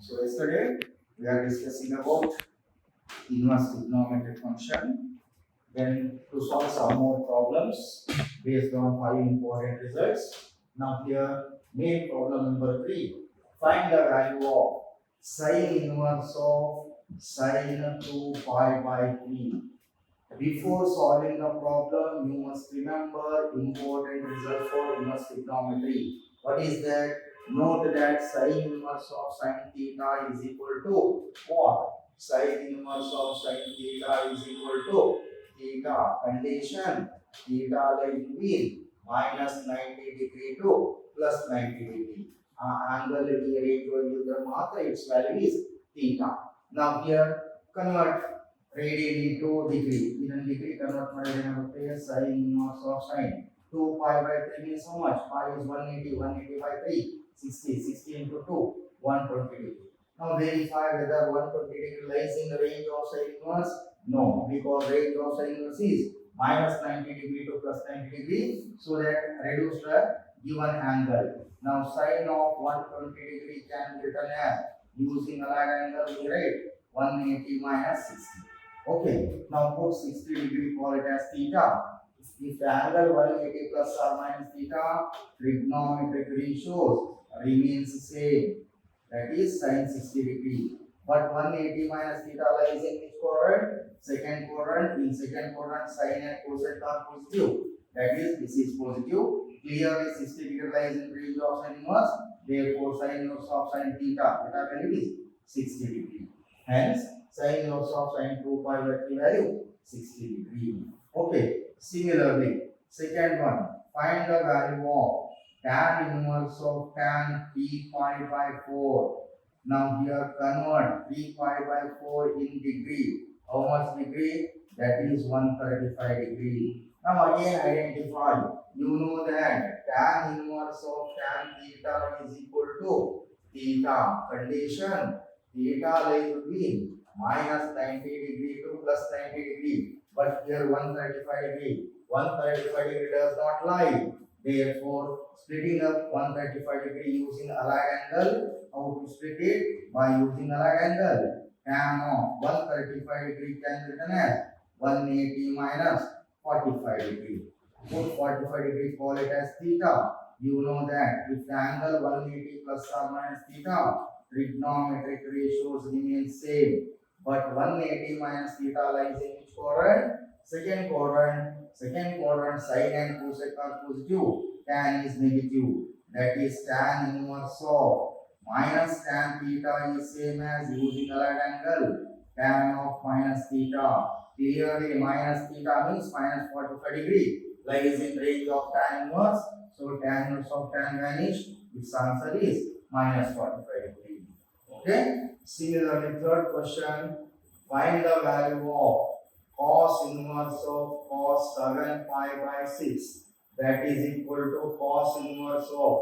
So yesterday we are discussing about inverse trigonometric function. Then to solve some more problems based on 5 important results. Now here main problem number 3. Find the value of sine inverse of sine 2 pi by 3. Before solving the problem, you must remember important result for inverse trigonometry. What is that? Note that sine inverse of sine theta is equal to what? Sine inverse of sine theta is equal to theta condition theta like between minus 90 degree to plus 90 degree. Angle range value its value is theta. Now here convert radian into degree. ಇದನ್ನು degree convert ಮಾಡಿದ್ರೆ ಏನಾಗುತ್ತೆ sin inverse of sin 2 pi by 3 means how much? Pi is 180, 180 by 3, 60, 60 into 2, 120 degree. Now verify whether 120 degree lies in the range of sin inverse. No, because range of sin inverse is minus 90 degree to plus 90 degree, so that reduce the given angle. Now sin of 120 degree can be written as using a right angle, we write 180 minus 60. Okay, now put 60 degree, call it as theta. If the angle 180 plus or minus theta, trigonometric ratios remains same. That is sin 60 degree. But 180 minus theta lies in which quadrant? Second quadrant. In second quadrant, sin and cosec are positive. That is, this is positive. Clearly, 60 degree lies in range of sin inverse. Therefore, sin inverse of sin theta, theta value is 60 degree. Hence, sin inverse of sin 2 pi by 3 value 60 degree. Okay. Similarly, second one, find the value of tan inverse of tan 3 pi by 4. Now here convert 3 pi by 4 in degree. How much degree? That is 135 degree. Now again identify. You know that tan inverse of tan theta is equal to theta condition. Theta lies between minus 90 degree to plus 90 degree. But here 135 degree. 135 degree does not lie. Therefore, splitting up 135 degree using allied angle. How to split it? By using allied angle. Tan of 135 degree can be written as 180 minus 45 degree. Put 45 degree, call it as theta. You know that if the angle 180 plus or minus theta, trigonometric ratios remain same. But 180 minus theta lies in which quadrant? Second quadrant. Second quadrant, sin and cosec are positive. Tan is negative. That is tan inverse of minus tan theta is same as using allied angle. Tan of minus theta. Clearly, minus theta means minus 45 degree lies in range of tan inverse. So tan inverse of tan vanished. Its answer is minus 45 degree. Okay. Similarly, third question, find the value of cos inverse of cos 7 pi by 6. That is equal to cos inverse of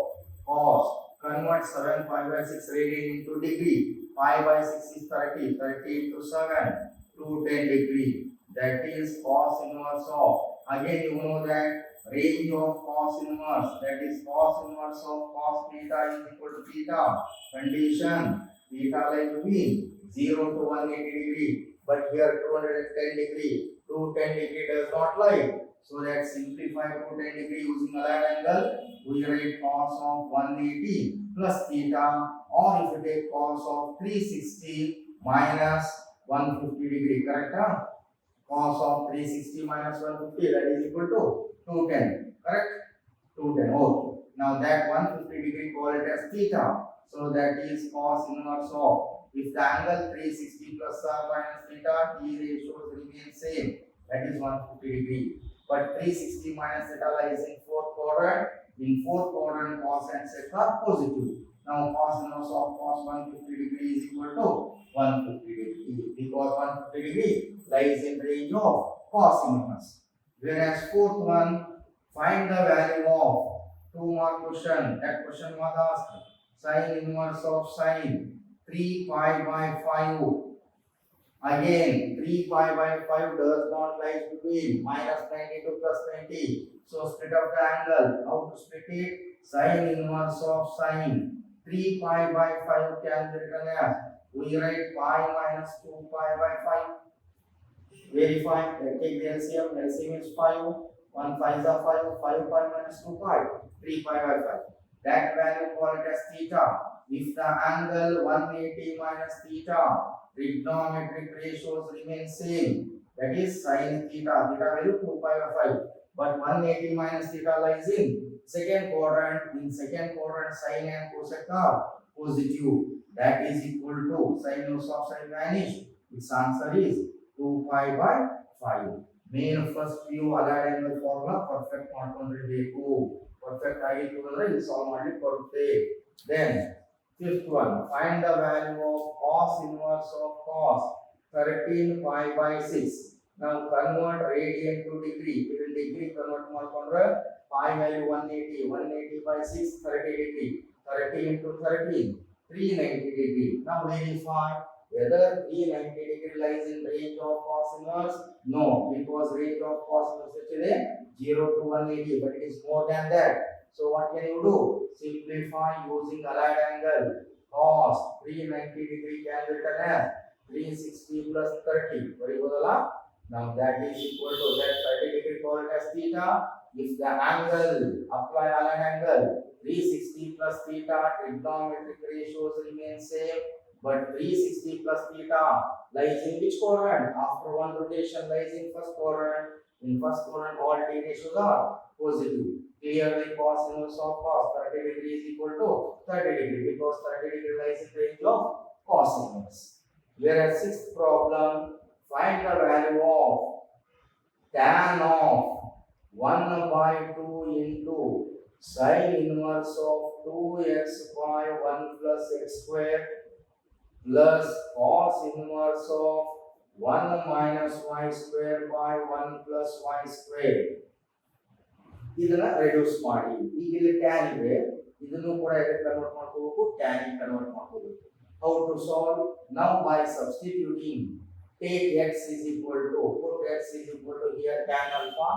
cos. Convert 7 pi by 6 radian into degree. Pi by 6 is 30. 30 into 7, 210 degree. That is cos inverse of. Again, you know that range of cos inverse. That is cos inverse of cos theta is equal to theta. Condition. Theta lies between 0 to 180 degree, but here 210 degree. 210 degree does not lie. So that simplify 210 degree using allied angle. We write cos of 180 plus theta, or if you take cos of 360 minus 150 degree, correct? Cos of 360 minus 150, that is equal to 210, correct? 210. Okay. Now that 150 degree, call it as theta. So that is cos inverse of. If the angle 360 plus or minus theta, T ratios remain same. That is 150 degree. But 360 minus theta lies in fourth quadrant. In fourth quadrant, cos and sec are positive. Now cos inverse of cos 150 degree is equal to 150 degree. Because 150 degree lies in range of cos inverse. Whereas fourth one, find the value of 2 mark question. That question was asked. Sin inverse of sin 3 pi by 5. Again, 3 pi by 5 does not lie between minus 90 to plus 90. So split up the angle. How to split it? Sin inverse of sin 3 pi by 5 can be written as, we write pi minus 2 pi by 5. Verify, take the LCM, LCM is 5, 1 5 is 5, 5 pi minus 2 pi, 3 pi by 5. That value called as theta. If the angle 180 minus theta, trigonometric ratios remain same, that is sin theta, theta value 2 pi by 5. But 180 minus theta lies in second quadrant. In second quadrant, sin and cosec are positive. That is equal to sin inverse of sin vanished. Its answer is 2 pi by 5. Main first view allied angle formula perfect ಮಾಡ್ಕೊಂಡಿರಬೇಕು. Perfect ಆಗಿತ್ತು ಅಂದ್ರೆ ಇದು solve ಮಾಡ್ಲಿಕ್ಕೆ ಬರುತ್ತೆ. Then fifth one, find the value of cos inverse of cos 13 pi by 6. Now convert radian to degree. If degree convert ಮಾಡ್ಕೊಂಡ್ರೆ pi value 180, 180 by 6 30 degree. 30 into 13 390 degree. Now verify whether 390 degree lies in range of cos inverse. No, because range of cos inverse is 0 to 180, but it is more than that. So what can you do? Simplify using allied angle. Cos 390 degree can be written as 360 plus 30. Very good. Now that is equal to that 30 degree called as theta. If the angle, apply allied angle, 360 plus theta, trigonometric ratios remain same. But 360 plus theta lies in which quadrant? After one rotation lies in first quadrant. In first quadrant all t ratios are positive. Clearly cos inverse of cos 30 degree is equal to 30 degree because 30 degree lies in range of cos inverse. Whereas sixth problem, find the value of tan of 1 by 2 into sin inverse of 2x by 1 plus x square plus cos inverse of 1 minus y square by 1 plus y square. ಇದನ್ನ reduce ಮಾಡಿ. ಈಗ ಇಲ್ಲಿ tan ಇದೆ, ಇದನ್ನು ಕೂಡ ಇದಕ್ಕೆ convert ಮಾಡ್ಕೋಬೇಕು, tan ಗೆ ಕನ್ವರ್ಟ್ ಮಾಡ್ಕೋಬೇಕು. How to solve? Now by substituting, take x is equal to, put x is equal to here tan alpha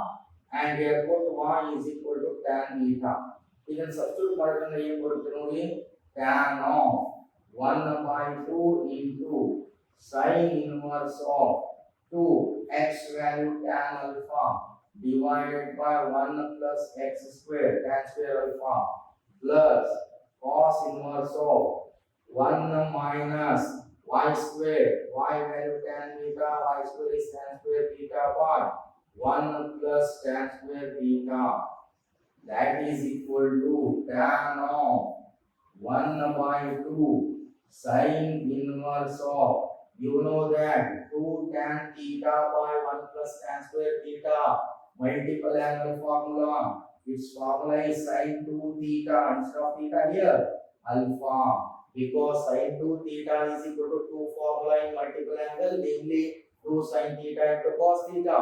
and here put y is equal to tan beta. ಇದನ್ನ substitute ಮಾಡಿದ್ರೆ ಏನು ಬರುತ್ತೆ ನೋಡಿ, tan of 1 by 2 into sin inverse of 2 x value tan alpha divided by 1 plus x square tan square alpha plus cos inverse of 1 minus y square y value tan beta y square is tan square beta by 1 plus tan square beta. That is equal to tan of 1 by 2 sin inverse of, you know that 2 tan theta by 1 plus tan square theta, multiple angle formula. Its formula is sin 2 theta instead of theta here alpha, because sin 2 theta is equal to 2 formula in multiple angle, namely 2 sin theta into cos theta.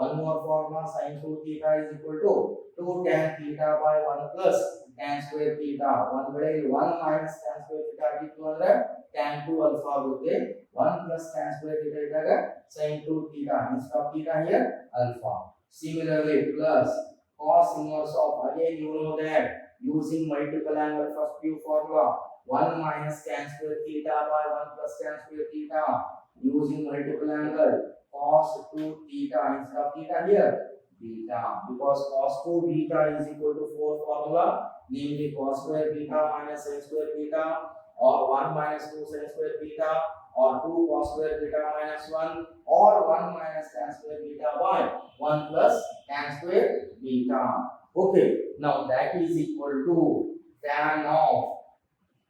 One more formula, sin 2 theta is equal to 2 tan theta by 1 plus tan square theta. One way 1 minus tan square theta ಆಗಿತ್ತು ಅಂದ್ರೆ tan 2 alpha ಆಗುತ್ತೆ. 1 plus tan square theta ಇದ್ದಾಗ sin 2 theta instead of theta here alpha. Similarly plus cos inverse of, again you know that using multiple angle first view formula, 1 minus tan square theta by 1 plus tan square theta, using multiple angle cos 2 theta instead of theta here beta, because cos 2 beta is equal to 4 formula, namely cos square beta minus sin square beta, or 1 minus 2 sin square beta, or 2 cos square beta minus 1, or 1 minus tan square beta by 1 plus tan square beta. Okay, now that is equal to tan of,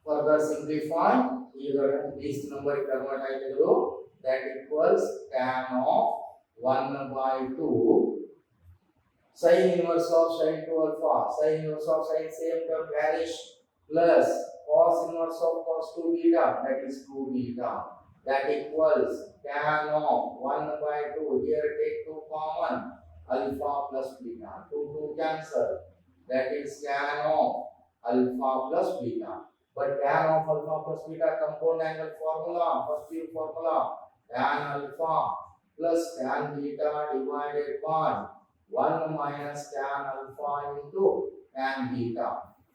further simplify, either this number convert ಆಯ್ತು, that equals tan of 1 by 2 sin inverse of sin 2 alpha, sin inverse of sin same term vanish, plus cos inverse of cos 2 beta, that is 2 beta, that equals tan of 1 by 2, here take 2 common, alpha plus beta, 2 cancel, that is tan of alpha plus beta. But tan of alpha plus beta compound angle formula, first view formula, tan alpha plus tan beta divided by 1 minus tan alpha into tan beta,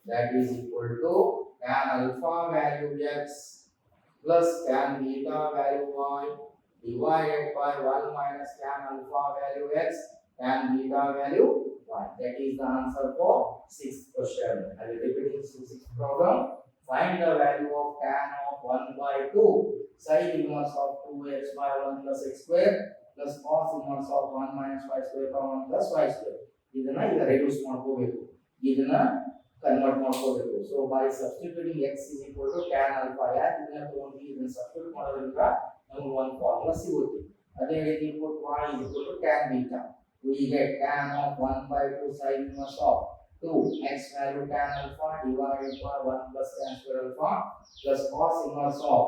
that is equal to tan alpha value x plus tan beta value y divided by 1 minus tan alpha value x tan beta value y. That is the answer for sixth question. I will repeat this sixth problem. Find the value of tan of 1 by 2 sin inverse of 2x by 1 plus x square plus cos inverse of 1 minus y square by 1 plus y square. ಇದನ್ನ ಈಗ reduce ಮಾಡ್ಕೋಬೇಕು, ಇದನ್ನ convert ಮಾಡ್ಕೋಬೇಕು. So by substituting x is equal to tan alpha, ಯಾಕೆ ಇದನ್ನ ತಗೊಂಡು ಇದನ್ನ substitute ಮಾಡೋದ್ರಿಂದ ನಮಗೆ ಒಂದು ಫಾರ್ಮುಲಾ ಸಿಗುತ್ತೆ. ಅದೇ ರೀತಿ put y is equal to tan beta, we get tan of 1 by 2 sin inverse of 2x value tan alpha divided by 1 plus tan square alpha plus cos inverse of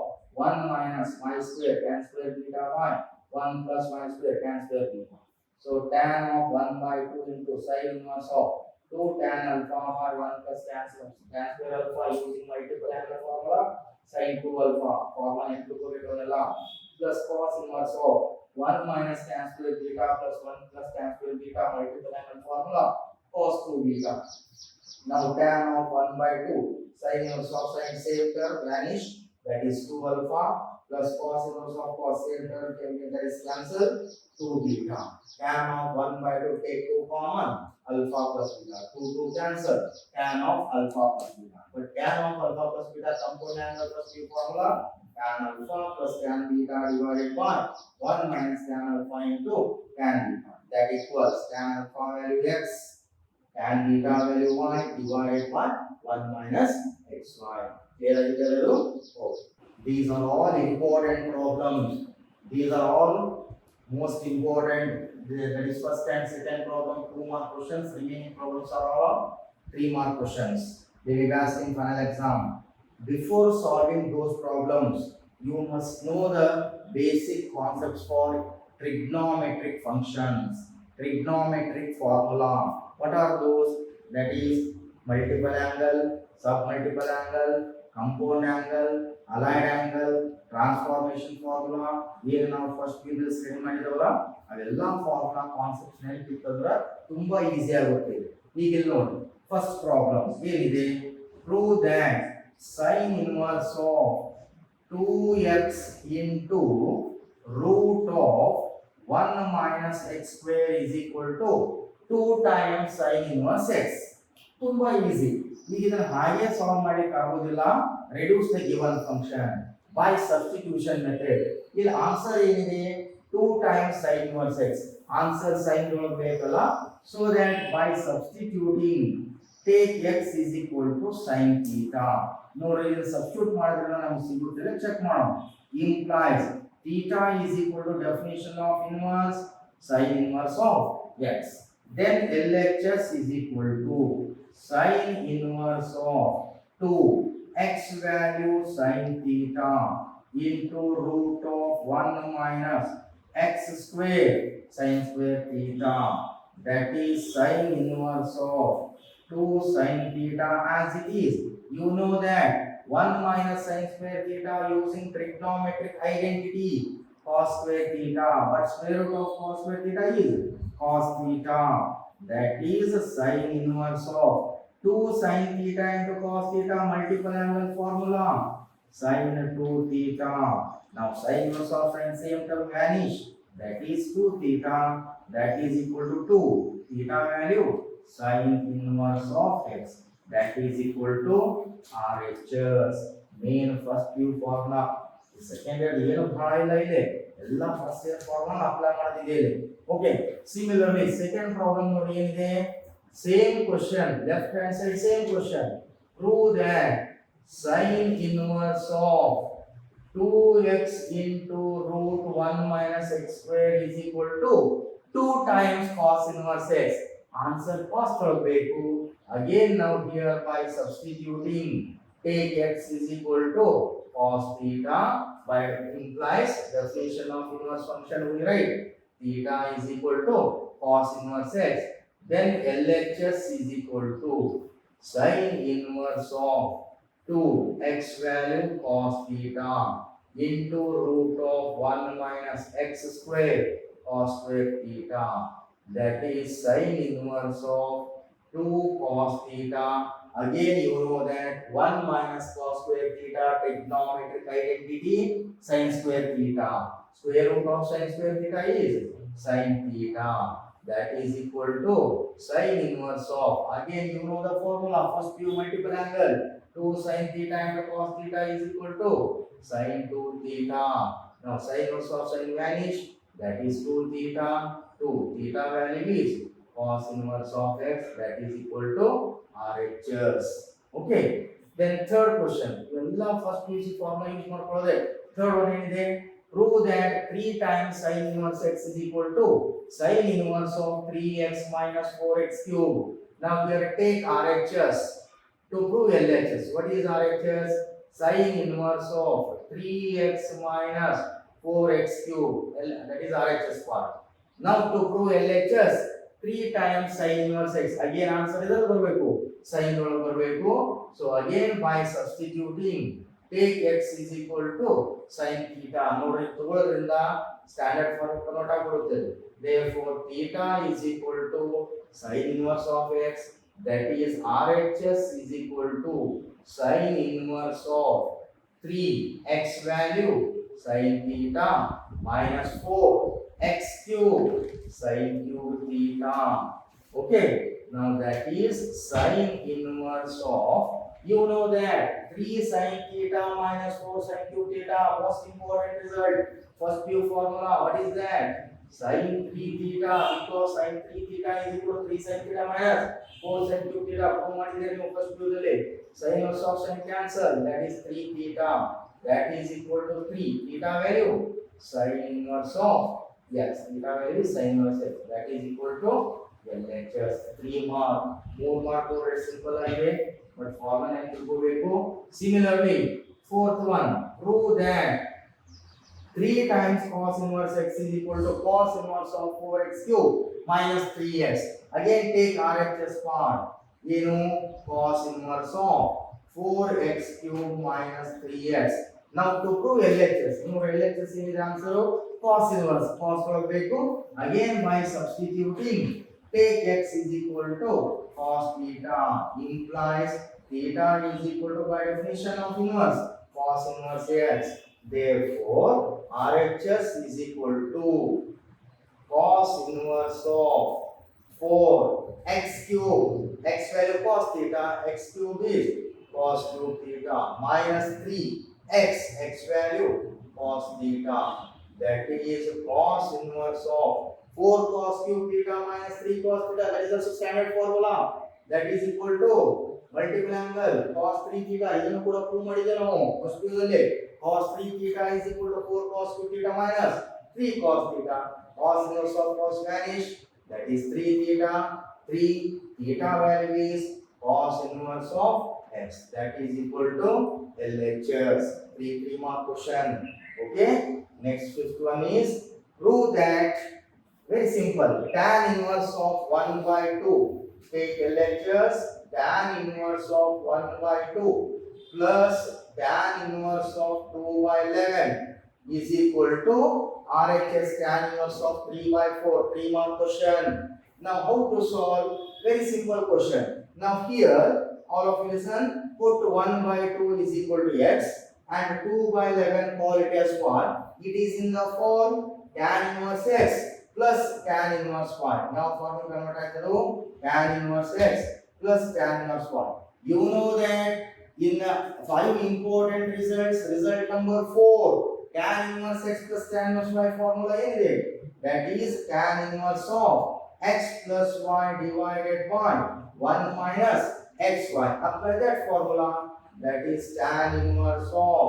1 minus y square tan square beta y 1 plus y square tan square beta. So tan of 1 by 2 into sin inverse of 2 tan alpha by 1 plus tan square alpha using multiple angle formula sin 2 alpha formula into plus cos inverse of 1 minus tan square beta plus 1 plus tan square beta multiple angle formula cos 2 beta. Now tan of 1 by 2 sin inverse of sin same term vanish, that is 2 alpha plus cos inverse of cos same term that is cancel 2 beta. Tan of 1 by 2 take 2 common alpha plus beta, 2 cancel tan of alpha plus beta. But tan of alpha plus beta component angle plus b formula tan alpha plus tan beta divided by 1 minus tan alpha into tan beta, that equals tan alpha value x tan beta value y divided by 1 minus xy. Clear idea? Okay. These are all important problems. These are all most important. That is first and second problem 2 mark questions. Remaining problems are all 3 mark questions. They will be asked in final exam. Before solving those problems, you must know the basic concepts for trigonometric functions, trigonometric formula. What are those? That is multiple angle, submultiple angle, compound angle, allied angle, transformation formula. ಏನು ನಾವು first period study ಮಾಡಿದವಲ್ಲ ಅವೆಲ್ಲ formula concepts ನೆನಪಿಟ್ಟಂದ್ರೆ ತುಂಬಾ easy ಆಗುತ್ತೆ. ಈಗ ಇಲ್ಲಿ ನೋಡಿ first problem ಏನಿದೆ, prove that sin inverse of 2x into root of 1 minus x square is equal to 2 times sin inverse x. ತುಂಬಾ ಈಸಿ. ಈಗ ಇದನ್ನ ಹಾಗೆ ಸಾಲ್ವ್ ಮಾಡಲಿಕ್ಕೆ ಆಗೋದಿಲ್ಲ. Reduce the given function by substitution method. ಇಲ್ಲಿ ಆನ್ಸರ್ ಏನಿದೆ, 2 times sin inverse x. Answer sine ನೋಡಬೇಕಲ್ಲ. So that by substituting take x is equal to sin theta. ನೋಡ್ರಿ ಇಲ್ಲಿ ಸಬ್ಸ್ಟಿಟ್ಯೂಟ್ ಮಾಡಿದ್ರೆ ನಮಗೆ ಸಿಗುತ್ತೆ, ಚೆಕ್ ಮಾಡೋಣ. implies theta is equal to definition of inverse sin inverse of x. Then LHS is equal to sin inverse of 2 x value sin theta into root of 1 minus x square sin square theta, that is sin inverse of 2 sin theta as it is. You know that 1 minus sin square theta using trigonometric identity cos square theta, but square root of cos square theta is cos theta, that is sin inverse of 2 sin theta into cos theta multiple angle formula sin 2 theta. Now sin inverse of sin same term vanish, that is 2 theta, that is equal to 2 theta value sin inverse of x, that is equal to RHS. Main first few formula second year ಏನು ಭಾಳ ಇಲ್ಲ ಇದೆ, ಎಲ್ಲ first year formula apply ಮಾಡ್ತಿದ್ದೇವೆ. Okay, similarly second problem ನೋಡಿ ಏನಿದೆ, same question, left hand side same question. Prove that sin inverse of 2x into root 1 minus x square is equal to 2 times cos inverse x. Answer first ಹೋಗಬೇಕು. Again now here by substituting take x is equal to cos theta, by implies definition of inverse function we write theta is equal to cos inverse x. Then LHS is equal to sin inverse of 2 x value cos theta into root of 1 minus x square cos square theta, that is sin inverse of 2 cos theta. Again, you know that 1 minus cos square theta, trigonometric identity, sin square theta. Square root of sin square theta is sin theta. That is equal to sin inverse of. Again, you know the formula. First, you multiple angle. 2 sin theta and cos theta is equal to sin 2 theta. Now, sin inverse of sin vanish. That is 2 theta. 2 theta value is cos inverse of x. That is equal to RHS. Okay. Then third question. All first PUC formula use ಮಾಡ್ಕೊಳ್ಳೋದೆ. Third one ಏನಿದೆ? Prove that 3 times sin inverse x is equal to sin inverse of 3x minus 4x cube. Now here take RHS to prove LHS. What is RHS? Sin inverse of 3x minus 4x cube. That is RHS part. Now to prove LHS, 3 times sin inverse x. Again answer is ಬರಬೇಕು. Sin ಒಳಗೆ ಬರಬೇಕು. So again by substituting, take x is equal to sin theta. ನೋಡಿ ತಗೊಳ್ಳೋದ್ರಿಂದ standard form convert ಆಗಿಬಿಡುತ್ತೆ. Therefore theta is equal to sin inverse of x. That is RHS is equal to sin inverse of 3x value sin theta minus 4x cube sin cube theta. Okay, now that is sin inverse of, you know that 3 sin theta minus 4 sin cube theta. Most important result, first view formula. What is that? Sin 3 theta, because sin 3 theta is equal to 3 sin theta minus 4 sin cube theta. Prove ಮಾಡಿದ್ರೆ ನೀವು first view ದಲ್ಲಿ sin inverse of sin cancel. That is 3 theta. That is equal to 3 theta value sin inverse of, yes, theta value is sin inverse x. That is equal to LHS. 3 mark. 3 mark over simple ಆಗಿದೆ, but formula ಏನು ತಿಳ್ಕೋಬೇಕು. Similarly, fourth one, prove that 3 times cos inverse x is equal to cos inverse of 4x cube minus 3x. Again take RHS part. ಏನು cos inverse of 4x cube minus 3x. Now to prove LHS, LHS ಏನಿದೆ answer cos inverse. Cos ಕೊಡಬೇಕು. Again by substituting, take x is equal to cos theta, implies theta is equal to, by definition of inverse, cos inverse x. Therefore RHS is equal to cos inverse of 4x cube, x value cos theta, x cube is cos cube theta minus 3x, x value cos theta. That is cos inverse of 4 cos cube theta minus 3 cos theta. That is also standard formula. That is equal to multiple angle cos 3 theta. ಇದನ್ನು ಕೂಡ prove ಮಾಡಿದೆ ನಾವು first ದಲ್ಲಿ. Cos 3 theta is equal to 4 cos cube theta minus 3 cos theta. Cos inverse of cos vanish. That is 3 theta. 3 theta value is cos inverse of x. That is equal to LHS. 3 mark question. Okay. Next fifth one is prove that, very simple, tan inverse of 1 by 2. Take LHS, tan inverse of 1 by 2 plus tan inverse of 2 by 11 is equal to RHS tan inverse of 3 by 4. 3 mark question. Now how to solve? Very simple question. Now here all of you listen, put 1 by 2 is equal to x and 2 by 11 call it as what? It is in the form tan inverse x plus tan inverse y. Now formula convert ಆಯ್ತದು tan inverse x plus tan inverse y. You know that in the 5 important results, result number 4, tan inverse x plus tan inverse y formula ಏನಿದೆ? That is tan inverse of x plus y divided by 1 minus xy. Apply that formula. That is tan inverse of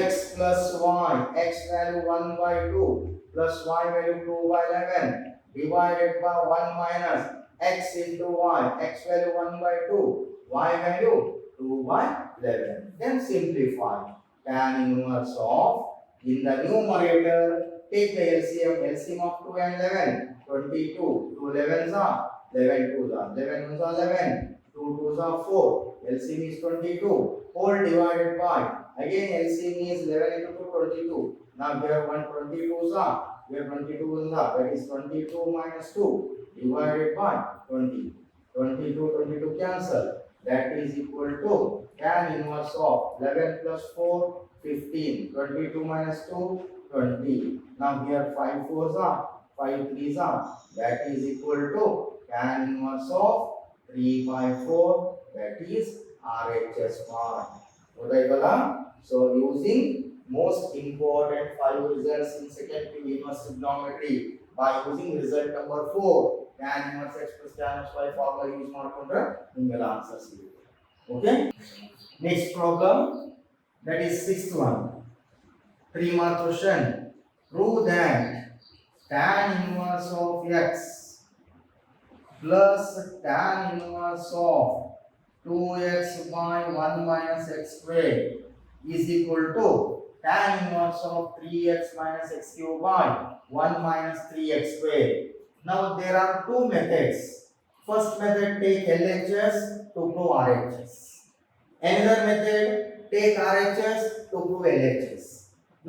x plus y, x value 1 by 2 plus y value 2 by 11 divided by 1 minus x into y, x value 1 by 2, y value 2 by 11. Then simplify. Tan inverse of, in the numerator, take the LCM. LCM of 2 and 11, 22. 2 11s are 11 2s are 11 1s are 11. 2 2s are 4. LCM is 22. Whole divided by, again LCM is 11 into 2, 22. Now here 122s are, here 22s are, that is 22 minus 2 divided by 20. 22 22 cancel. that is equal to tan inverse of 11 plus 4, 15. 22 minus 2, 20. Now here 5 4s are, 5 3s are, that is equal to tan inverse of 3 by 4, that is RHS part. So using most important 5 results in second PU inverse trigonometry by using result number 4, tan inverse x plus tan inverse y formula use ಮಾಡಿಕೊಂಡ್ರೆ ನಿಮಗೆ answer ಸಿಗುತ್ತೆ. Okay, next problem, that is sixth one, 3 mark question. Prove that tan inverse of x plus tan inverse of 2x by 1 minus x squared is equal to tan inverse of 3x minus x cube by 1 minus 3x squared. Now there are two methods. First method, take LHS to prove RHS. Another method, take RHS to prove LHS.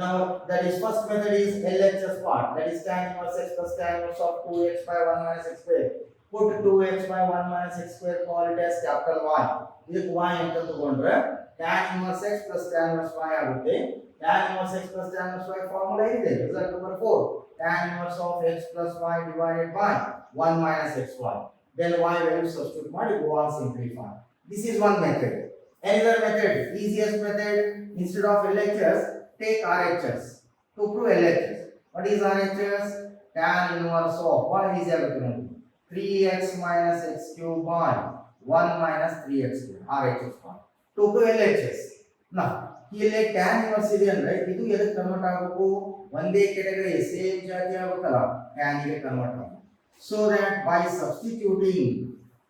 Now that is first method is LHS part, that is tan inverse x plus tan inverse of 2x by 1 minus x squared. Put 2x by 1 minus x squared, call it as capital Y. This y ಅಂತ ತಗೊಂಡ್ರೆ tan inverse x plus tan inverse y ಆಗುತ್ತೆ. tan inverse x plus tan inverse y formula ಇದೆ, result number 4, tan inverse of x plus y divided by 1 minus xy. Then y value substitute ಮಾಡಿ go on simplify. This is one method. Another method, easiest method, instead of LHS, take RHS to prove LHS. What is RHS? Tan inverse of, what is everything? 3x minus x cube by 1 minus 3x square, RHS part. To prove LHS. Now, here tan inverse ಇದೆ ಅಂದ್ರೆ ಇದು ಎದಕ್ಕೆ convert ಆಗಬೇಕು? ಒಂದೇ category same ಜಾತಿ ಆಗಬೇಕಲ್ಲ, tan ಗೆ convert ಆಗಬೇಕು. So that by substituting,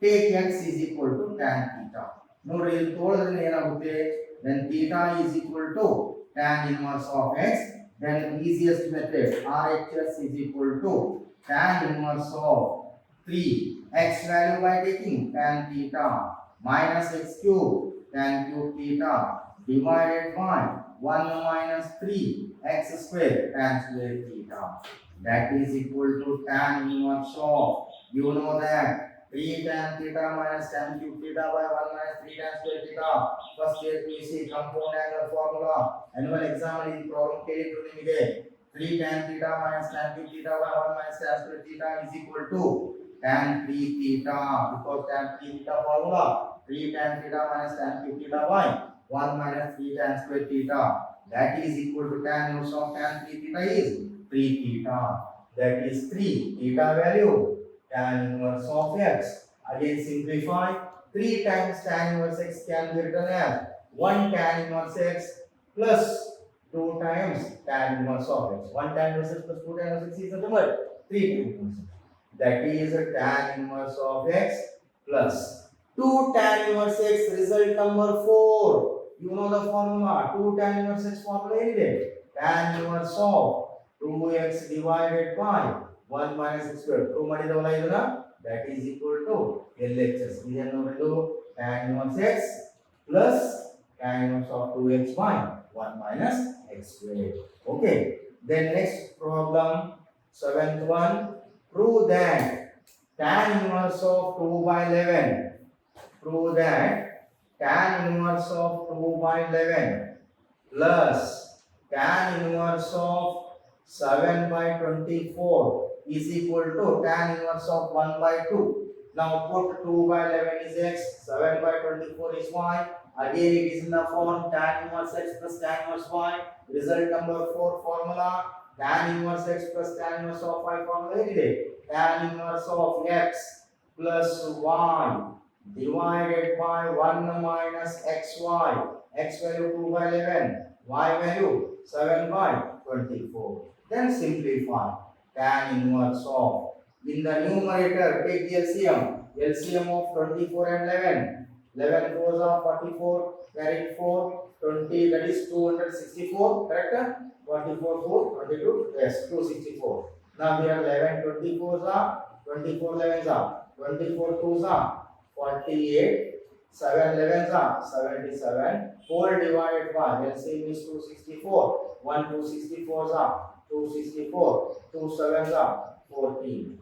take x is equal to tan theta. ನೋಡ್ರಿ ಇಲ್ಲಿ ತೋಳಿದ್ರೆ ಏನಾಗುತ್ತೆ? Then theta is equal to tan inverse of x. Then easiest method, RHS is equal to tan inverse of 3 x value by taking tan theta minus x cube tan cube theta divided by 1 minus 3 x square tan square theta, that is equal to tan inverse of, you know that 3 tan theta minus tan cube theta by 1 minus 3 tan square theta. First year PUC compound angle formula, annual exam ಅಲ್ಲಿ ಈ problem ಕೇಳಿದ್ರು ನಿಮಗೆ. 3 tan theta minus tan cube theta by 1 minus tan square theta is equal to tan 3 theta, because tan 3 theta formula 3 tan theta minus tan cube theta by 1 minus 3 tan square theta, that is equal to tan inverse of tan 3 theta is 3 theta, that is 3 theta value tan inverse of x. Again simplify, 3 times tan inverse x can be written as 1 tan inverse x plus 2 times tan inverse of x. 1 tan inverse x plus 2 tan inverse x is nothing but 3 tan inverse x. That is a tan inverse of x plus 2 tan inverse x, result number 4. You know the formula, 2 tan inverse x formula is tan inverse of 2x divided by 1 minus x square. Prove ಮಾಡಿದವಲ್ಲ ಇದನ್ನ, that is equal to LHS. ಇದನ್ನು ನೋಡಿದ್ದು tan inverse x plus tan inverse of 2x by 1 minus x square. Okay, then next problem, seventh one, prove that tan inverse of 2 by 11. Prove that tan inverse of 2 by 11 plus tan inverse of 7 by 24 is equal to tan inverse of 1 by 2. Now put 2 by 11 is x, 7 by 24 is y. Again it is in the form tan inverse x plus tan inverse y. Result number 4 formula, tan inverse x plus tan inverse of y formula is tan inverse of x plus y divided by 1 minus xy. X value 2 by 11, y value 7 by 24. Then simplify, tan inverse of, in the numerator take the LCM. LCM of 24 and 11. 11 4s are 44, carry 4, 20, that is 264, correct? 44 4, 22, yes, 264. Now here 11 24s are, 24 11s are, 24 2s are 48, 7 11s are 77, 4 divided by LCM is 264, 1 264s are 264, 2 7s are 14,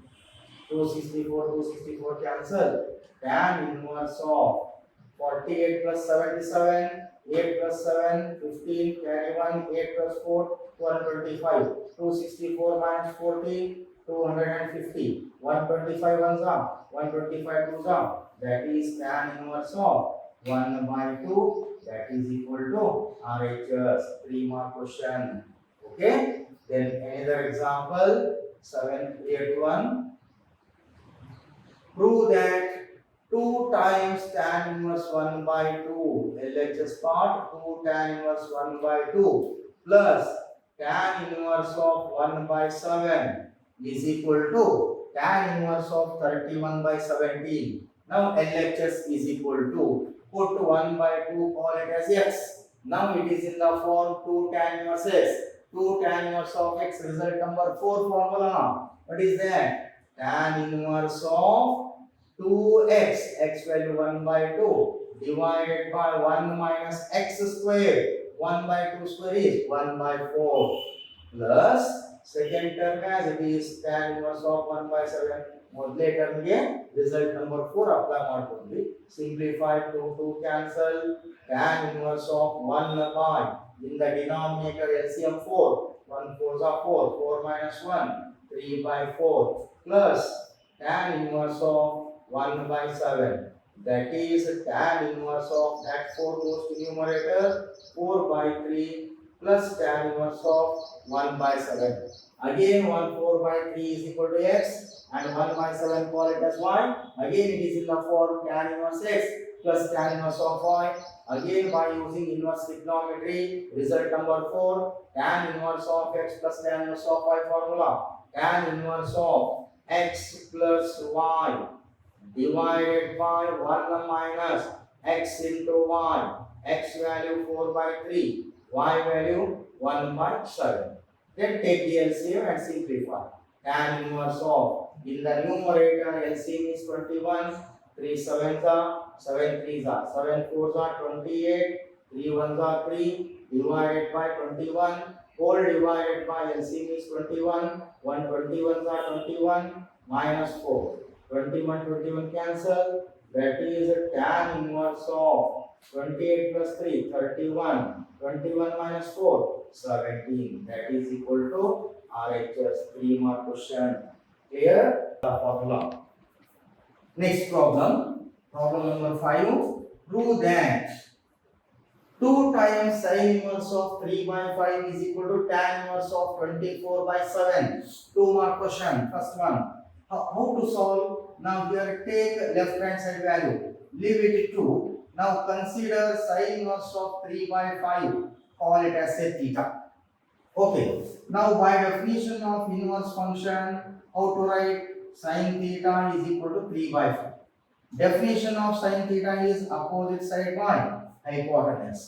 264 264 cancel, tan inverse of 48 plus 77, 8 plus 7, 15, carry 1, 8 plus 4, 125. 264 minus 40, 250. 125 ones are, 125 twos are. That is tan inverse of 1 by 2. That is equal to RHS. 3-mark question. Okay. Then another example, 781. Prove that 2 times tan inverse 1 by 2, LHS part, 2 tan inverse 1 by 2 plus tan inverse of 1 by 7 is equal to tan inverse of 31 by 17. Now LHS is equal to, put 1 by 2, call it as x. Now it is in the form 2 tan inverse x. 2 tan inverse of x, result number 4 formula. What is that? Tan inverse of 2x, x value 1 by 2, divided by 1 minus x square. 1 by 2 square is 1 by 4, plus second term as it is tan inverse of 1 by 7. ಮೊದಲೇ ಟರ್ಮ್ಗೆ result number 4 apply ಮಾಡ್ಕೊಂಡ್ವಿ. Simplified 2 cancel, tan inverse of 1 by, in the denominator LCM 4, 1 4s are 4, 4 minus 1, 3 by 4, plus tan inverse of 1 by 7. That is tan inverse of that 4 goes to numerator, 4 by 3 plus tan inverse of 1 by 7. Again 1 4 by 3 is equal to x and 1 by 7 call it as y. Again it is in the form tan inverse x plus tan inverse of y. Again by using inverse trigonometry, result number 4, tan inverse of x plus tan inverse of y formula. Tan inverse of x plus y divided by 1 minus x into y. X value 4 by 3, y value 1 by 7. Then take the LCM and simplify. Tan inverse of, in the numerator LCM is 21, 3 7s are, 7 3s are, 7 4s are 28, 3 1s are 3, divided by 21, whole divided by LCM is 21, 1 21s are 21, minus 4. 21 cancel, that is tan inverse of 28 plus 3, 31, 21 minus 4, 17. That is equal to RHS. 3-mark question. Clear? The formula. Next problem, problem number 5. Prove that 2 times sin inverse of 3 by 5 is equal to tan inverse of 24 by 7. 2-mark question. First one. How to solve? Now here take left hand side value, leave it 2. Now consider sin inverse of 3 by 5, call it as a theta. Okay, now by definition of inverse function, how to write? Sin theta is equal to 3 by 5. Definition of sin theta is opposite side by hypotenuse.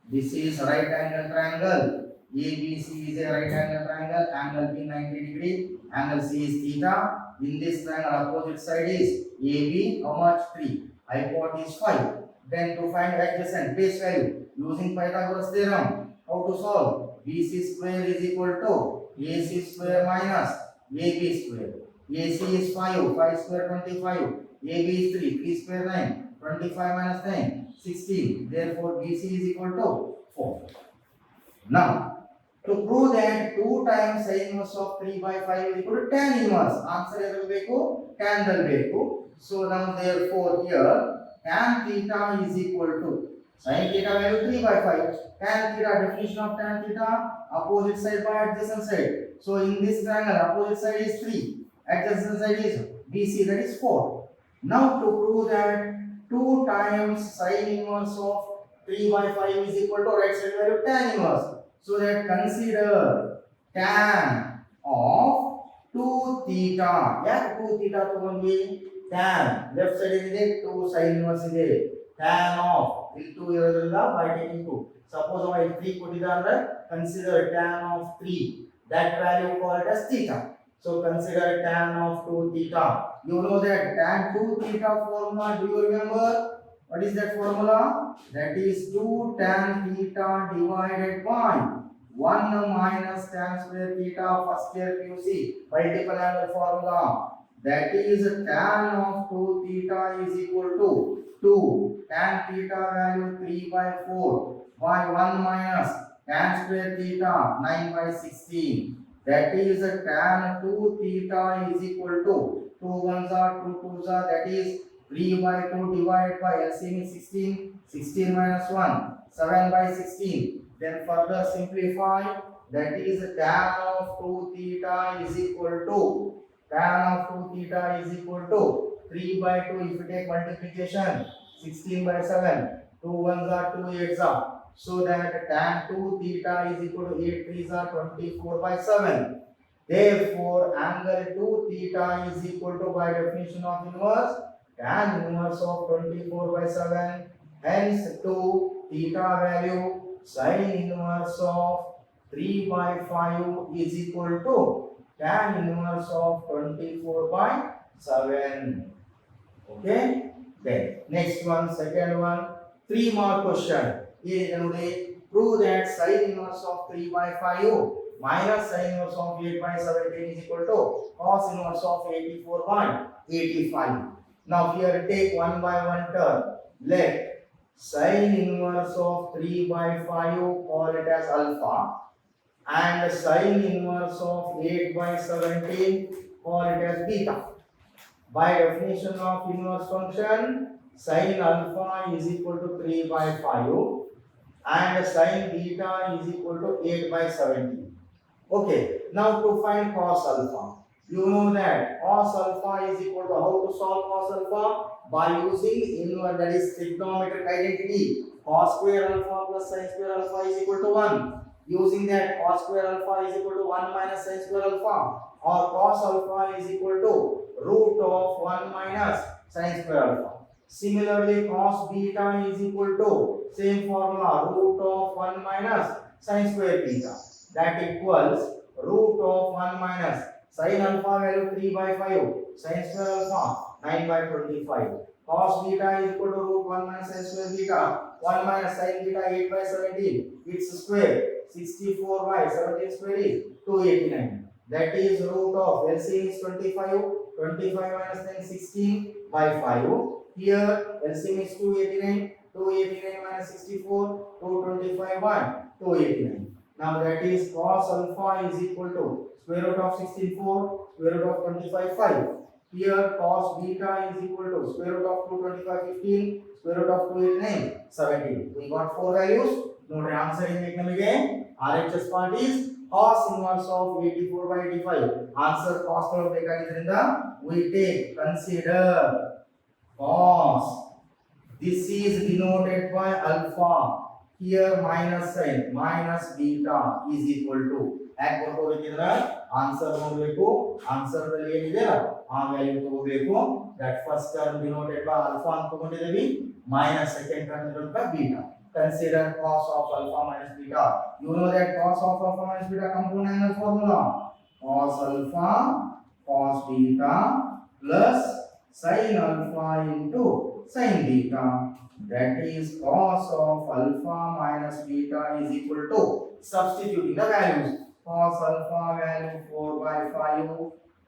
This is right angle triangle. ABC is a right angle triangle, angle B 90 degree, angle C is theta. In this triangle opposite side is AB, how much? 3, hypotenuse 5. Then to find adjacent base value using Pythagoras theorem, how to solve? BC square is equal to AC square minus AB square. AC is 5, 5 square 25, AB is 3, 3 square 9, 25 minus 9, 16. Therefore BC is equal to 4. Now to prove that 2 times sin inverse of 3 by 5 is equal to tan inverse, answer ಇರಬೇಕು tan dalbeku. So now therefore here tan theta is equal to sin theta value 3 by 5, tan theta, definition of tan theta, opposite side by adjacent side. So in this triangle opposite side is 3, adjacent side is BC, that is 4. Now to prove that 2 times sin inverse of 3 by 5 is equal to right side value tan inverse. So that consider tan of 2 theta. Yeah, 2 theta ತಗೊಂಡ್ವಿ. Tan left side ಇದೆ 2 sin inverse ಇದೆ. Tan of ಇಲ್ಲಿ 2 ಇರೋದ್ರಿಂದ by taking 2. Suppose ಇಲ್ಲಿ 3 ಕೊಟ್ಟಿದ್ದಾರೆ ಅಂದ್ರೆ consider tan of 3. That value called as theta. So consider tan of 2 theta. You know that tan 2 theta formula. Do you remember? What is that formula? That is 2 tan theta divided by 1 minus tan square theta, first year QC, multiple angle formula. That is tan of 2 theta is equal to 2 tan theta value 3 by 4 by 1 minus tan square theta 9 by 16. That is tan 2 theta is equal to 2 ones are 2 twos are, that is 3 by 2 divided by LCM is 16, 16 minus 1 7 by 16. Then further simplify, that is tan of 2 theta is equal to tan of 2 theta is equal to 3 by 2 if you take multiplication 16 by 7, 2 ones are 2 eights are. So that tan 2 theta is equal to 8 threes are 24 by 7. Therefore, angle 2 theta is equal to, by definition of inverse, tan inverse of 24 by 7. Hence, 2 theta value sin inverse of 3 by 5 is equal to tan inverse of 24 by 7. Okay. Then next one, second one, 3 mark question. Here prove that sin inverse of 3 by 5 minus sin inverse of 8 by 17 is equal to cos inverse of 84 by 85. Now here take 1 by 1 term. Let sin inverse of 3 by 5 call it as alpha, and sin inverse of 8 by 17 call it as beta. By definition of inverse function, sin alpha is equal to 3 by 5 and sin beta is equal to 8 by 17. Okay, now to find cos alpha. You know that cos alpha is equal to, how to solve cos alpha? By using inverse, that is trigonometric identity. Cos square alpha plus sin square alpha is equal to 1. Using that, cos square alpha is equal to 1 minus sin square alpha, or cos alpha is equal to root of 1 minus sin square alpha. Similarly, cos beta is equal to, same formula, root of 1 minus sin square beta. That equals root of 1 minus sin alpha value 3 by 5, sin square alpha 9 by 25. Cos beta is equal to root 1 minus sin square beta, 1 minus sin beta 8 by 17. Its square 64 by 17 square is 289. That is root of LCM is 25, 25 minus 10 16 by 5. Here LCM is 289, 289 minus 64, 225 by 289. Now that is cos alpha is equal to square root of 64, square root of 25 5. Here cos beta is equal to square root of 225 15, square root of 289 17. We got 4 values. Note answer in again. RHS part is cos inverse of 84 by 85. Answer cos of ಬೇಕಾಗಿದ್ದರಿಂದ we take, consider cos. This is denoted by alpha. Here minus sign, minus beta is equal to. ಯಾಕೆ ಬರ್ಕೋಬೇಕಿದ್ರ answer ನೋಡಬೇಕು, answer ದಲ್ಲಿ ಏನಿದೆ ಆ value ತಗೋಬೇಕು. That first term denoted by alpha ಅಂತ ತಗೊಂಡಿದ್ದೀವಿ, minus second term denoted by beta. Consider cos of alpha minus beta. You know that cos of alpha minus beta compound angle formula, cos alpha cos beta plus sin alpha into sin beta. That is cos of alpha minus beta is equal to, substituting the values, cos alpha value 4 by 5,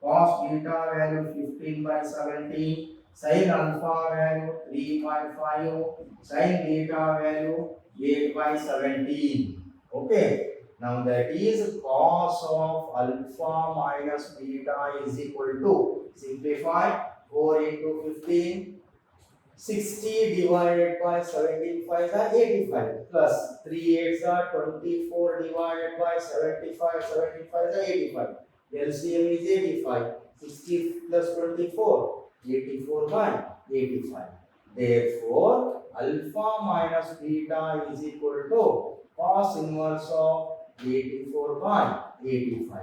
cos beta value 15 by 17, sin alpha value 3 by 5, sin beta value 8 by 17. Okay, now that is cos of alpha minus beta is equal to, simplify, 4 into 15, 60 divided by 17 5 are 85, plus 3 8s are 24 divided by 75, 75 are 85. LCM is 85, 60 plus 24, 84 by 85. Therefore, alpha minus beta is equal to cos inverse of 84 by 85.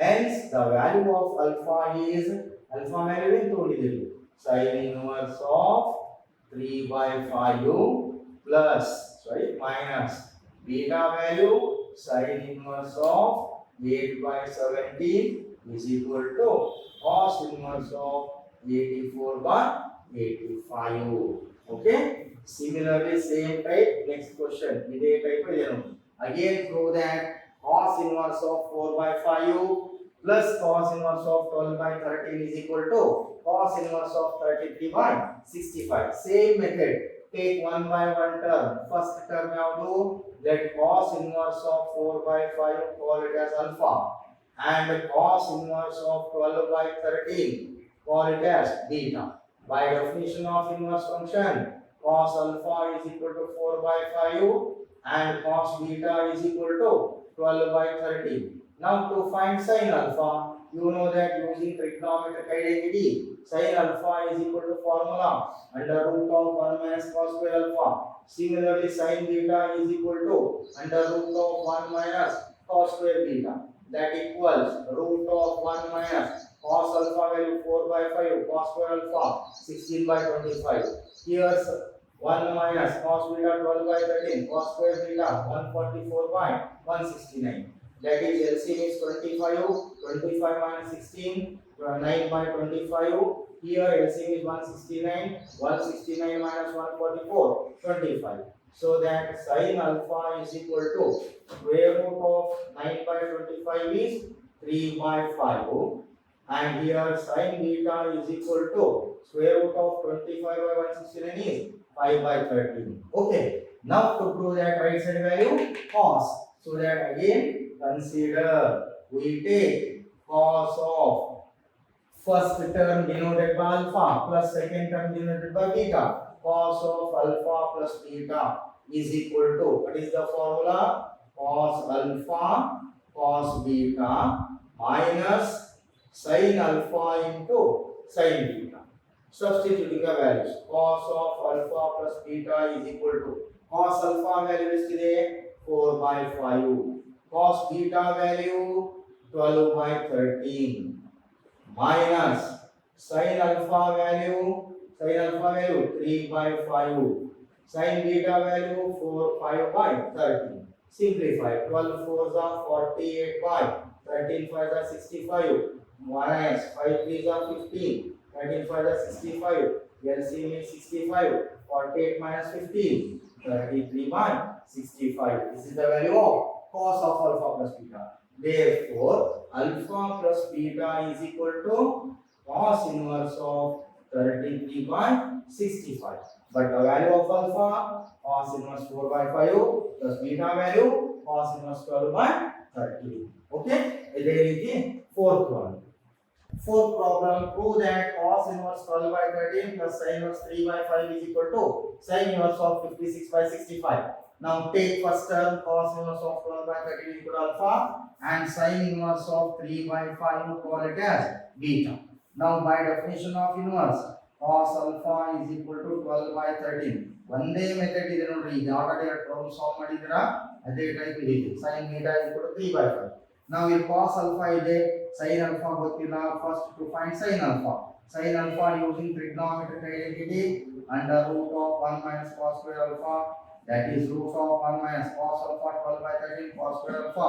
Hence, the value of alpha is, alpha value in sin inverse of 3 by 5 plus, minus beta value sin inverse of 8 by 17 is equal to cos inverse of 84 by 85. Okay. Similarly, same type, next question. Again prove that cos inverse of 4 by 5 plus cos inverse of 12 by 13 is equal to cos inverse of 33 by 65. Same method. Take one by one term. First term ಯಾವುದು? Let cos inverse of 4 by 5 call it as alpha, and cos inverse of 12 by 13 call it as beta. By definition of inverse function, cos alpha is equal to 4 by 5 and cos beta is equal to 12 by 13. Now to find sin alpha, you know that using trigonometric identity, sin alpha is equal to formula under root of 1 minus cos square alpha. Similarly, sin beta is equal to under root of 1 minus cos square beta. That equals root of 1 minus cos alpha value 4 by 5 cos square alpha 16 by 25. Here's 1 minus cos beta 12 by 13 cos square beta 144 by 169. That is LCM is 25, 25 minus 16, 9 by 25. Here LCM is 169, 169 minus 144, 25. So that sin alpha is equal to square root of 9 by 25 is 3 by 5. And here sin beta is equal to square root of 25 by 169 is 5 by 13. Okay. Now to prove that right side value cos. So that again consider we take cos of first term denoted by alpha plus second term denoted by beta. Cos of alpha plus beta is equal to, what is the formula? Cos alpha cos beta minus sin alpha into sin beta. Substituting the values, cos of alpha plus beta is equal to cos alpha value is 4 by 5, cos beta value 12 by 13 minus sin alpha value 3 by 5, sin beta value 5 by 13. Simplify. 12 4s are 48 by 13 5s are 65 minus 5 3s are 15, 13 5s are 65. LCM is 65. 48 minus 15, 33 by 65. This is the value of cos of alpha plus beta. Therefore, alpha plus beta is equal to cos inverse of 33 by 65. But the value of alpha, cos inverse 4 by 5 plus beta value, cos inverse 12 by 30. Okay? There is the fourth one. Fourth problem, prove that cos inverse 12 by 13 plus sin inverse 3 by 5 is equal to sin inverse of 56 by 65. Now take first term cos inverse of 12 by 13 is equal to alpha and sin inverse of 3 by 5 call it as beta. Now by definition of inverse, cos alpha is equal to 12 by 13. ಒಂದೇ method ಇದೆ ನೋಡ್ರಿ, ಈಗ already problem solve ಮಾಡಿದಿರಾ ಅದೇ type ಇದೆ. sin beta is equal to 3 by 5. Now ಇಲ್ಲಿ cos alpha ಇದೆ, sin alpha ಗೊತ್ತಿಲ್ಲ. First to find sin alpha. Sin alpha using trigonometric identity under root of 1 minus cos square alpha, that is root of 1 minus cos alpha 12 by 13 cos square alpha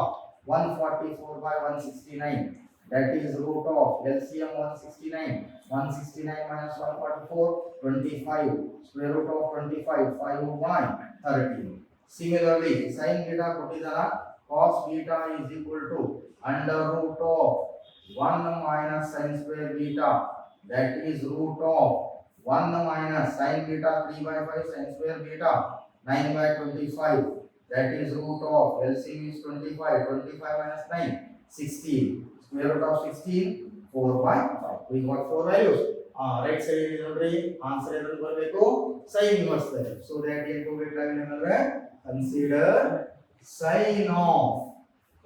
144 by 169. That is root of LCM 169, 169 minus 144, 25, square root of 25, 5 by 13. Similarly, sin beta ಕೊಟ್ಟಿದ್ದಾರ, cos beta is equal to under root of 1 minus sin square beta, that is root of 1 minus sin beta 3 by 5 sin square beta 9 by 25, that is root of LCM is 25, 25 minus 9, 16, square root of 16, 4 by 5. We got 4 values. Right side is already answer edru barbeku sin inverse value. So that ಏನು ಕೊಡಬೇಕಾಗಿದೆ, consider sin of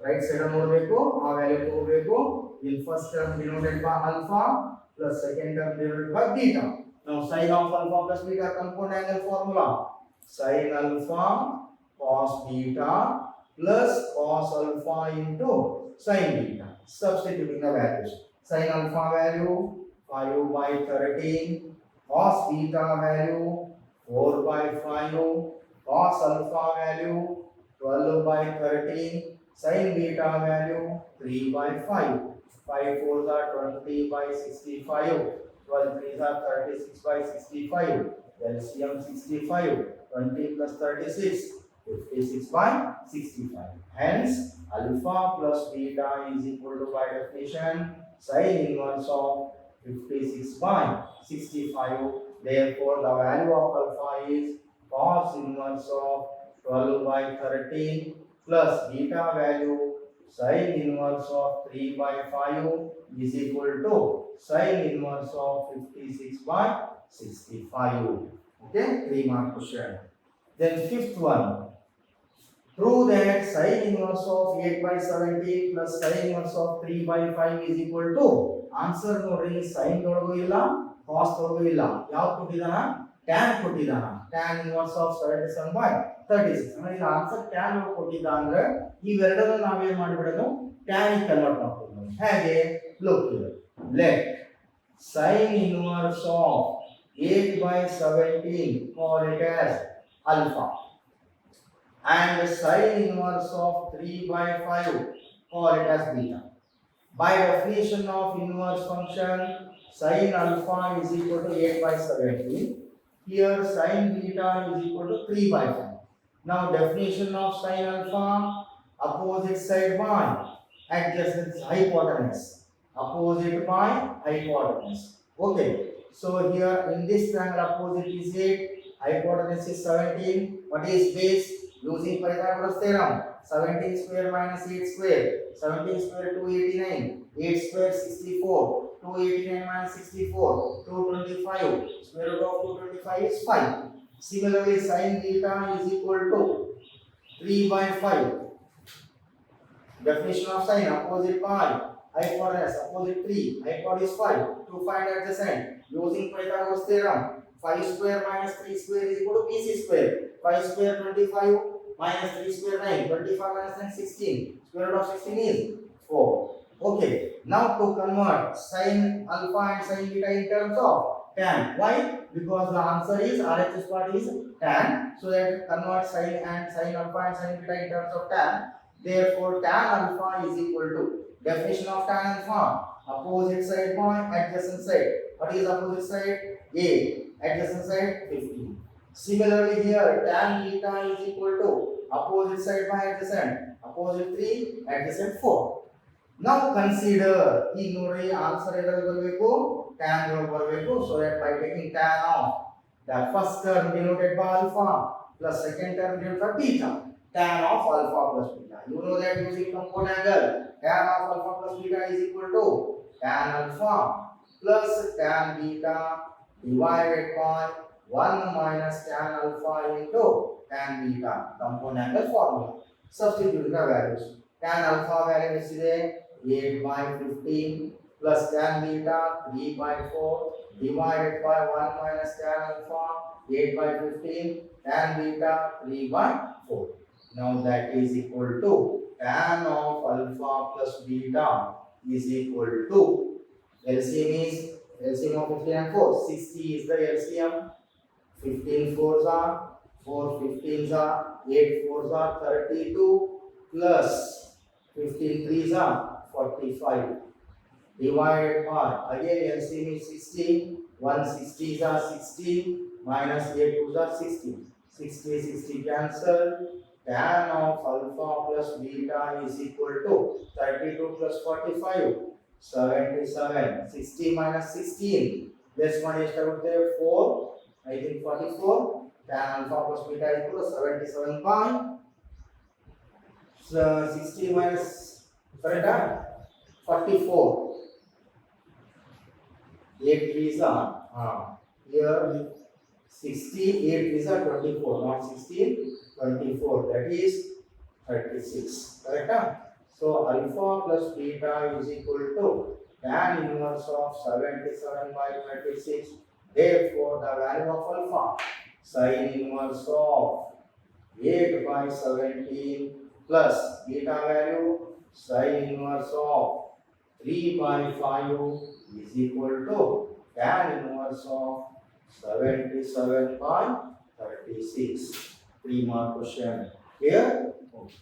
right side ನೋಡಬೇಕು, ಆ value ತಗೋಬೇಕು. In first term denoted by alpha plus second term denoted by beta. Now sin of alpha plus beta compound angle formula, sin alpha cos beta plus cos alpha into sin beta. Substituting the values, sin alpha value 5 by 13, cos beta value 4 by 5, cos alpha value 12 by 13, sin beta value 3 by 5. 5 4s are 20 by 65, 12 3s are 36 by 65, LCM 65, 20 plus 36, 56 by 65. Hence, alpha plus beta is equal to, by definition, sine inverse of 56 by 65. Therefore, the value of alpha is cos inverse of 12 by 13 plus beta value sine inverse of 3 by 5 is equal to sine inverse of 56 by 65. Okay, 3-mark question. Then fifth one. Prove that sine inverse of 8 by 17 plus sine inverse of 3 by 5 is equal to. Answer ನೋಡ್ರಿ sin ದೊಳಗೂ ಇಲ್ಲ cos ದೊಳಗೂ ಇಲ್ಲ. ಯಾವುದು ಕೊಟ್ಟಿದಾನ? tan ಕೊಟ್ಟಿದಾನ. tan inverse of 77 by 36. ಅಂದ್ರೆ ಈ answer tan ಒಳಗೆ ಕೊಟ್ಟಿದ್ದ ಅಂದ್ರೆ ಇವೆರಡನ್ನು ನಾವೇನ್ ಮಾಡಿಬಿಡೋದು? tan ಗೆ ಕನ್ವರ್ಟ್ ಮಾಡ್ಕೊಳ್ಳೋದು. ಹೇಗೆ? look here. Let sin inverse of 8 by 17 call it as alpha. And sine inverse of 3 by 5 call it as beta. By definition of inverse function, sine alpha is equal to 8 by 17. Here sine beta is equal to 3 by 5. Now definition of sine alpha, opposite side by adjacent hypotenuse. Opposite by hypotenuse. Okay. So here in this triangle opposite is 8, hypotenuse is 17. What is base? Using Pythagoras theorem, 17 square minus 8 square, 17 square 289, 8 square 64, 289 minus 64, 225, square root of 225 is 5. Similarly, sin beta is equal to 3 by 5. Definition of sin, opposite by hypotenuse, opposite 3, hypotenuse 5. To find adjacent, using Pythagoras theorem, 5 square minus 3 square is equal to BC square. 5 square 25 minus 3 square 9. 25 minus 9 16. Square root of 16 is 4. Okay. Now to convert sin alpha and sin beta in terms of tan. Why? Because the answer is RHS part is tan. So that convert sin alpha and sin beta in terms of tan. Therefore tan alpha is equal to definition of tan alpha. Opposite side by adjacent side. What is opposite side? 8. Adjacent side 15. Similarly here tan beta is equal to opposite side by adjacent, opposite 3, adjacent 4. Now consider ಈ ನೋಡಿ answer ಎಲ್ಲಿ ಬರಬೇಕು? tan ಒಳಗೆ ಬರಬೇಕು. So that by taking tan of the first term denoted by alpha plus second term denoted by beta, tan of alpha plus beta. You know that using compound angle, tan of alpha plus beta is equal to tan alpha plus tan beta divided by 1 minus tan alpha into tan beta, compound angle formula. Substitute the values. Tan alpha value is 8 by 15 plus tan beta 3 by 4 divided by 1 minus tan alpha 8 by 15 tan beta 3 by 4. Now that is equal to tan of alpha plus beta is equal to LCM is LCM of 15 and 4. 60 is the LCM. 15 4s are 4 15s are 8 4s are 32 plus 15 3s are 45 divided by again LCM is 60. 1 60s are 60 minus 8 2s are 60. 60 cancel. Tan of alpha plus beta is equal to 32 plus 45 77. 60 minus 16 this one is 4. I think 44. Tan alpha plus beta is equal to 77 by 60 minus 44. 8 3s are here 60. 8 3s are 24, not 16. 24. That is 36. Correct? So alpha plus beta is equal to tan inverse of 77 by 36. Therefore, the value of alpha, sine inverse of 8 by 17 plus beta value, sine inverse of 3 by 5 is equal to tan inverse of 77 by 36. 3-mark question. Here. Okay.